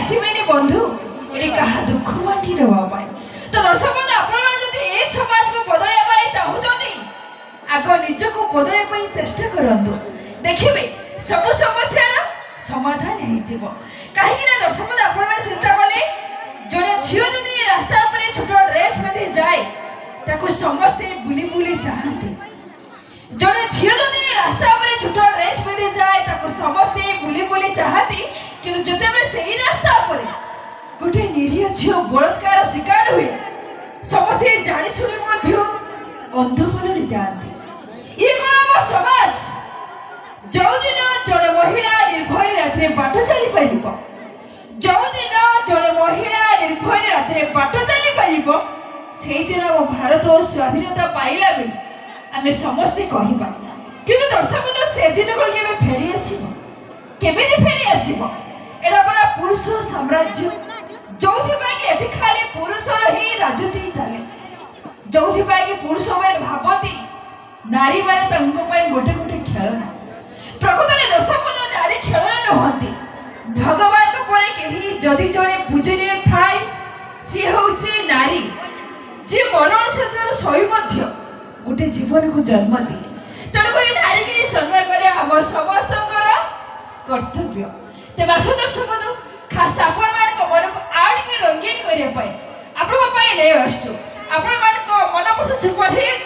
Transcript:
ଆସିବେନି ବନ୍ଧୁ ଏଠି କାହା ଦୁଃଖ ବାଣ୍ଟି ନେବା ପାଇଁ। ତ ଦର୍ଶକ ବନ୍ଧୁ ଆପଣମାନେ ଯଦି ଏ ସମାଜକୁ ବଦଳାଇବା ପାଇଁ ଚାହୁଁଛନ୍ତି ଆଗ ନିଜକୁ ବଦଳାଇବା ପାଇଁ ଚେଷ୍ଟା କରନ୍ତୁ, ଦେଖିବେ ସବୁ ସମସ୍ୟାର ସମାଧାନ ହେଇଯିବ। କାହିଁକି ନା ଦର୍ଶକ ବନ୍ଧୁ ଆପଣମାନେ ଚିନ୍ତା କଲେ ଜଣେ ଝିଅ ଯଦି ରାସ୍ତା ଉପରେ ଛୋଟ ଡ୍ରେସ୍ ପିନ୍ଧି ଯାଏ ତାକୁ ସମସ୍ତେ ବୁଲି ବୁଲି ଚାହାନ୍ତି। ଜଣେ ଝିଅ ଯଦି ରାସ୍ତା ଉପରେ ଛୋଟ ଡ୍ରେସ୍ ପିନ୍ଧି ଯାଏ ତାକୁ ସମସ୍ତେ ବୁଲି ବୁଲି ଚାହାନ୍ତି, କିନ୍ତୁ ଯେତେବେଳେ ସେଇ ରାସ୍ତା ଉପରେ ଗୋଟେ ନିରୀହ ଝିଅ ବଳାତ୍କାର ଶିକାର ହୁଏ ସମସ୍ତେ ଜାଣି ଶୁଣି ମଧ୍ୟ ଅନ୍ଧପଲରେ ଯାଆନ୍ତି। ଇଏ କଣ ଆମ ସମାଜ? ଯୋଉଦିନ ଜଣେ ମହିଳା ନିର୍ଭୟରେ ରାତିରେ ବାଟ ଚାଲିପାରିବ, ଯୋଉଦିନ ଜଣେ ମହିଳା ନିର୍ଭୟରେ ରାତିରେ ବାଟ ଚାଲିପାରିବ ସେଇଦିନ ଆମ ଭାରତ ସ୍ୱାଧୀନତା ପାଇଲା ବୋଲି ଆମେ ସମସ୍ତେ କହିବା। କିନ୍ତୁ ଦର୍ଶକ ବନ୍ଧୁ ସେଦିନ କଣ କେବେ ଫେରି ଆସିବ? କେମିତି ଫେରି ଆସିବ? ଏଟା ପରା ପୁରୁଷ ସାମ୍ରାଜ୍ୟ, ଯୋଉଥିପାଇଁ କି ଏଠି ଖାଲି ପୁରୁଷର ହିଁ ରାଜୁତି ଚାଲେ, ଯୋଉଥିପାଇଁ କି ପୁରୁଷମାନେ ଭାବନ୍ତି ନାରୀମାନେ ତାଙ୍କ ପାଇଁ ଗୋଟେ ଗୋଟେ ଖେଳନା। ପ୍ରକୃତରେ ଦର୍ଶକ ବନ୍ଧୁ ନାରୀ ଖେଳନା ନୁହନ୍ତି। ଭଗବାନଙ୍କ ପରେ କେହି ଯଦି ଜଣେ ପୂଜନୀୟ ଥାଏ ସିଏ ହେଉଛି ନାରୀ, ଯିଏ ମରଣ ଶେଷରେ ଶୋଇ ମଧ୍ୟ ଗୋଟେ ଜୀବନକୁ ଜନ୍ମ ଦିଏ। ତେଣୁକରି ନାରୀକି ସମ୍ମାନ କରିବା ଆମ ସମସ୍ତଙ୍କର କର୍ତ୍ତବ୍ୟ। ତେବେ ଆସନ୍ତୁ ଦର୍ଶକ ବନ୍ଧୁ ଖାସ୍ ଆପଣମାନଙ୍କ ମନକୁ ଆଉ ଟିକେ ରଙ୍ଗୀନ କରିବା ପାଇଁ ଆପଣଙ୍କ ପାଇଁ ନେଇ ଆସୁଛୁ ଆପଣମାନଙ୍କ ମନ ପସନ୍ଦ ସୁପରହିଟ୍